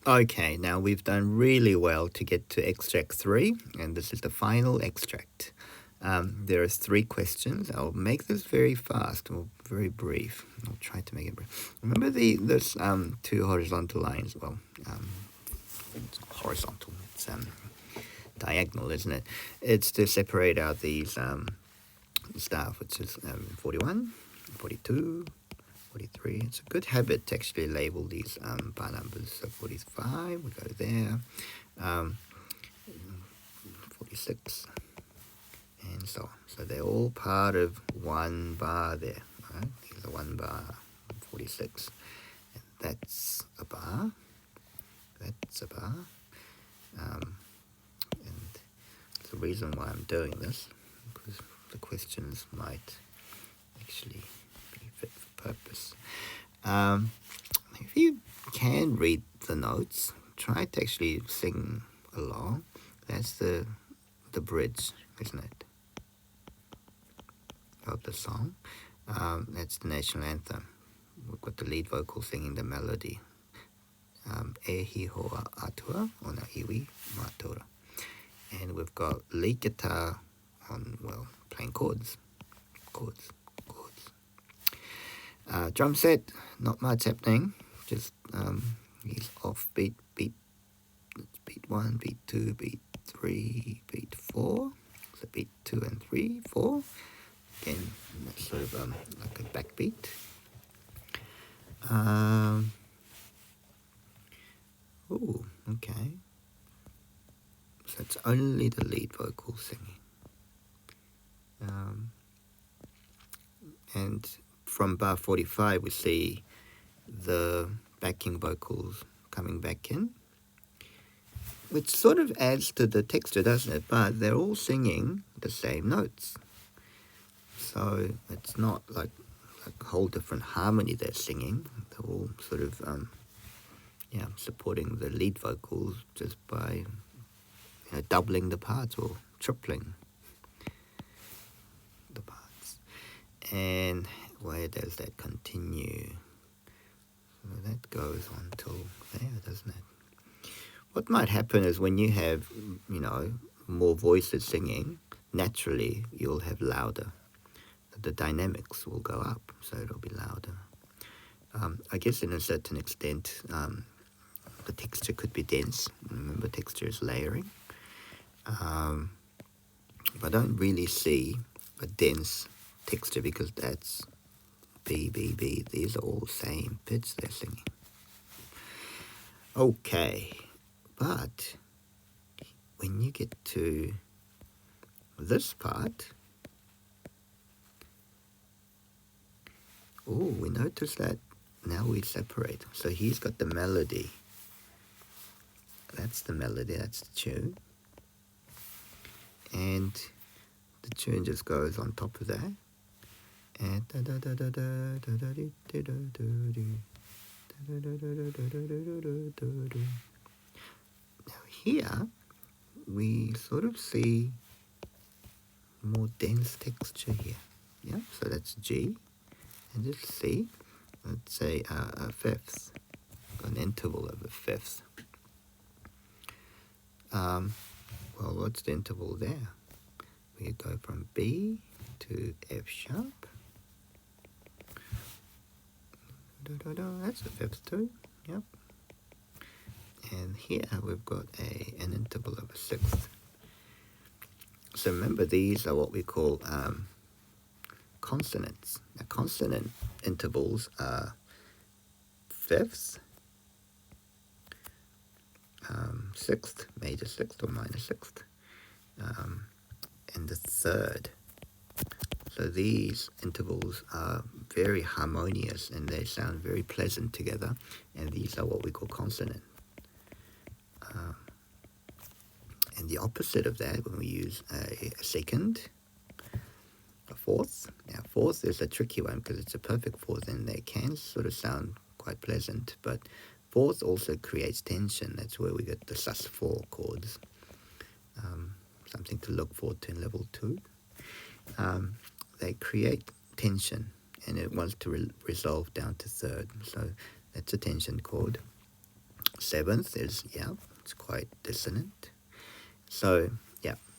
Okay, now we've done really well to get to extract 3, and this is the final extract. There are 3 questions. I'll make this very fast or very brief. I'll try to make it brief. Remember this 2 horizontal lines? Well, it's not horizontal. It's diagonal, isn't it? It's to separate out these stuff, which is 41, 42, 43. It's a good habit to actually label these bar numbers. So 45, we go there. 46, and so on. So they're all part of one bar there. Right? These are one bar. 46. And that's a bar. That's a bar. And the reason why I'm doing this, because the questions might actually be fit for purpose. If you can read the notes, try to actually sing along. That's the bridge, isn't it, of the song. That's the national anthem. We've got the lead vocal singing the melody. E hi hoa atua ona iwi matura. And we've got lead guitar on, well, playing chords. Drum set, not much happening. Just he's off beat 1, beat 2, beat 3, beat 4. So beat 2 and 3, 4. Again, that's sort of like a backbeat. Oh, okay. So it's only the lead vocal singing. And from bar 45, we see the backing vocals coming back in, which sort of adds to the texture, doesn't it? But they're all singing the same notes. So it's not like a whole different harmony they're singing. They're all sort of, supporting the lead vocals just by doubling the parts or tripling the parts. And where does that continue? So that goes on till there, doesn't it? What might happen is when you have, more voices singing, naturally you'll have louder. The dynamics will go up, so it'll be louder. I guess in a certain extent, the texture could be dense. Remember, texture is layering. I don't really see a dense texture because that's B, B, B. These are all same pitch they're singing. Okay, but when you get to this part, we notice that now we separate. So he's got the melody. That's the melody, that's the tune. And the tune just goes on top of that. And now here we sort of see more dense texture here. Yeah, so that's G. And just C. Let's say a fifth, an interval of a fifth. Well, what's the interval there? We go from B to F sharp. That's a fifth too. Yep. And here we've got an interval of a sixth. So remember, these are what we call consonants. Now, consonant intervals are fifths, sixth, major sixth or minor sixth, and the third. So these intervals are very harmonious and they sound very pleasant together, and these are what we call consonant. And the opposite of that, when we use a second, a fourth. Now, fourth is a tricky one because it's a perfect fourth and they can sort of sound quite pleasant, but fourth also creates tension. That's where we get the sus4 chords. Something to look forward to in level 2. They create tension and it wants to resolve down to third. So that's a tension chord. Seventh is, it's quite dissonant. So,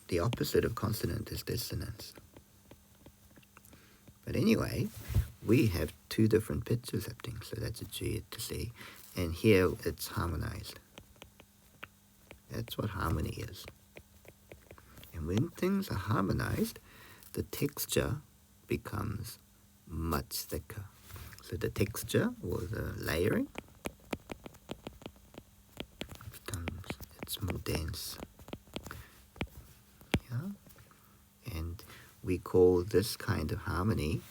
the opposite of consonant is dissonance. But anyway, we have two different pitches happening. So that's a G to C. And here it's harmonized. That's what harmony is. And when things are harmonized, the texture becomes much thicker. So the texture, or the layering, it's more dense. And we call this kind of harmony,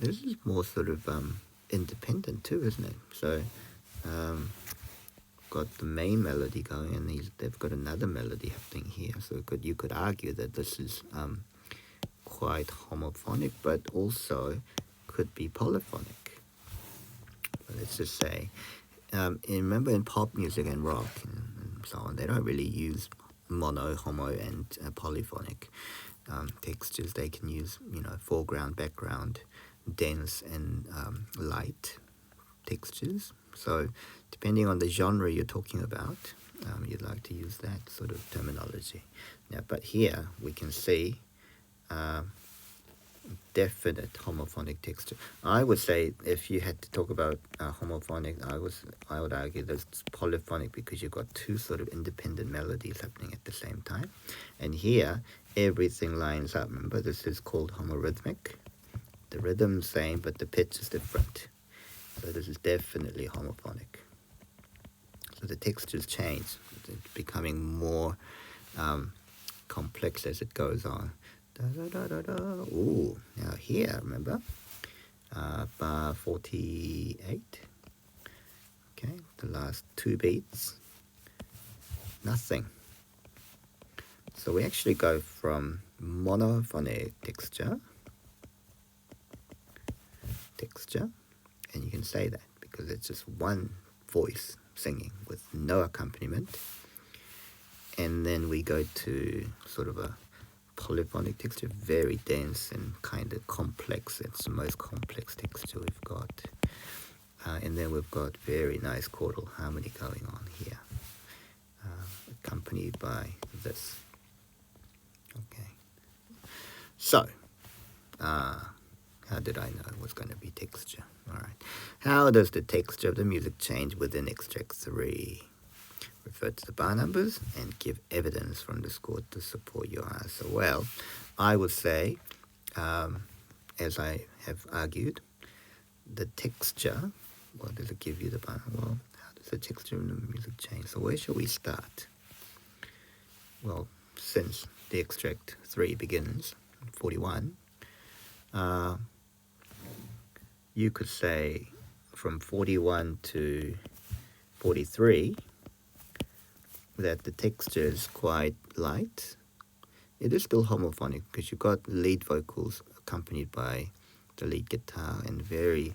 this is more sort of independent too, isn't it? So got the main melody going, and they've got another melody happening here. So you could argue that this is quite homophonic, but also could be polyphonic. But let's just say, remember in pop music and rock and so on, they don't really use mono, homo, and polyphonic textures. They can use, foreground, background, dense, and light textures. So depending on the genre you're talking about, you'd like to use that sort of terminology. Now, but here we can see definite homophonic texture. I would say if you had to talk about homophonic, I would argue that it's polyphonic, because you've got two sort of independent melodies happening at the same time. And here, everything lines up. Remember, this is called homorhythmic. The rhythm's same, but the pitch is different. So this is definitely homophonic. So the textures change. It's becoming more complex as it goes on. Da, da, da, da, da. Ooh, now here, remember, bar 48. Okay, the last two beats, nothing. So we actually go from monophonic texture, and you can say that because it's just one voice singing with no accompaniment. And then we go to sort of a polyphonic texture, very dense and kind of complex. It's the most complex texture we've got. And then we've got very nice chordal harmony going on here, accompanied by this. Okay. So, how did I know it was going to be texture? All right. How does the texture of the music change within extract 3? Refer to the bar numbers and give evidence from the score to support your answer. Well, I would say, as I have argued, the texture, what does it give you the bar? Well, how does the texture of the music change? So where shall we start? Well, since the extract 3 begins, 41, you could say from 41 to 43, that the texture is quite light. It is still homophonic because you've got lead vocals accompanied by the lead guitar and very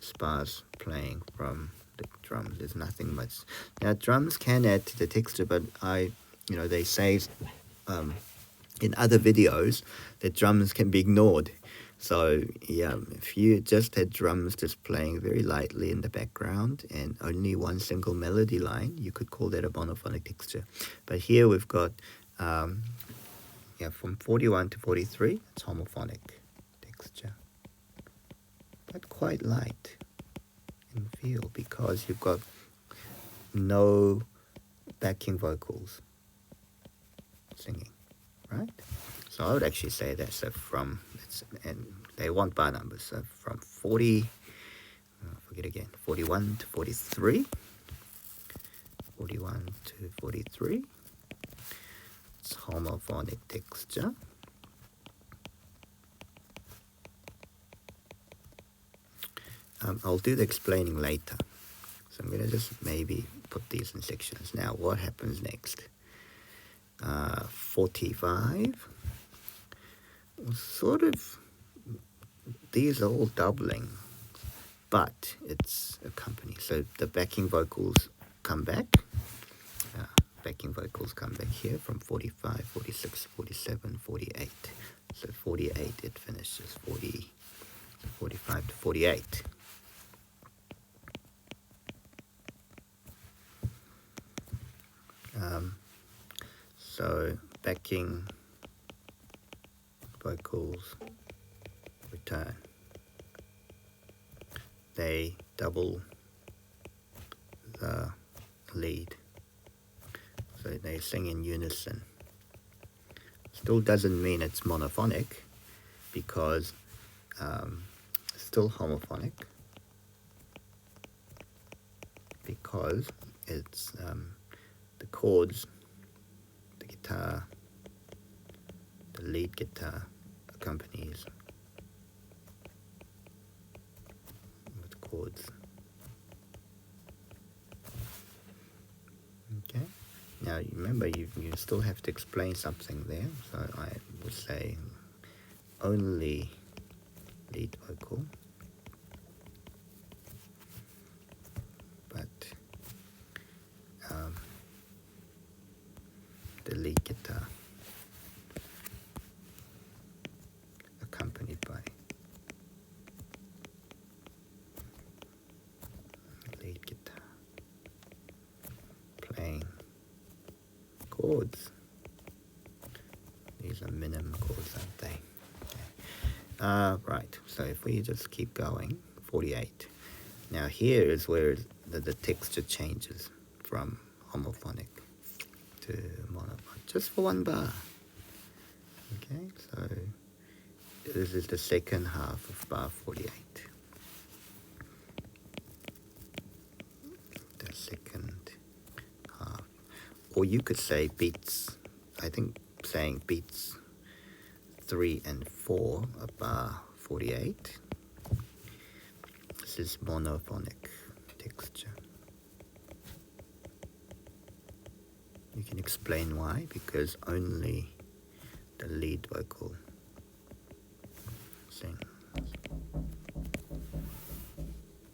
sparse playing from the drums. There's nothing much. Now, drums can add to the texture, but they say in other videos that drums can be ignored. So, if you just had drums just playing very lightly in the background and only one single melody line, you could call that a monophonic texture. But here we've got, from 41 to 43, it's homophonic texture. But quite light in feel because you've got no backing vocals singing, right? So I would actually say that. So and they want bar numbers. So from 41 to 43, 41 to 43, it's homophonic texture. I'll do the explaining later. So I'm going to just maybe put these in sections. Now, what happens next? 45. Sort of, these are all doubling, but it's accompanied. So the backing vocals come back. Backing vocals come back here from 45, 46, 47, 48. So 48 it finishes, 45 to 48. So backing vocals return. They double the lead, so they sing in unison. Still doesn't mean it's monophonic, because still homophonic, because it's the chords, the guitar, the lead guitar accompanies with chords. Okay, now remember, you still have to explain something there, so I would say only lead vocal, but the lead guitar accompanied by lead guitar playing chords. These are minimum chords, aren't they? Okay. Right, so if we just keep going, 48. Now here is where the texture changes from homophonic to monophonic, just for one bar. Okay, so this is the second half of bar 48. The second half. Or you could say beats, I think saying beats 3 and 4 of bar 48. This is monophonic texture. You can explain why, because only the lead vocal sings.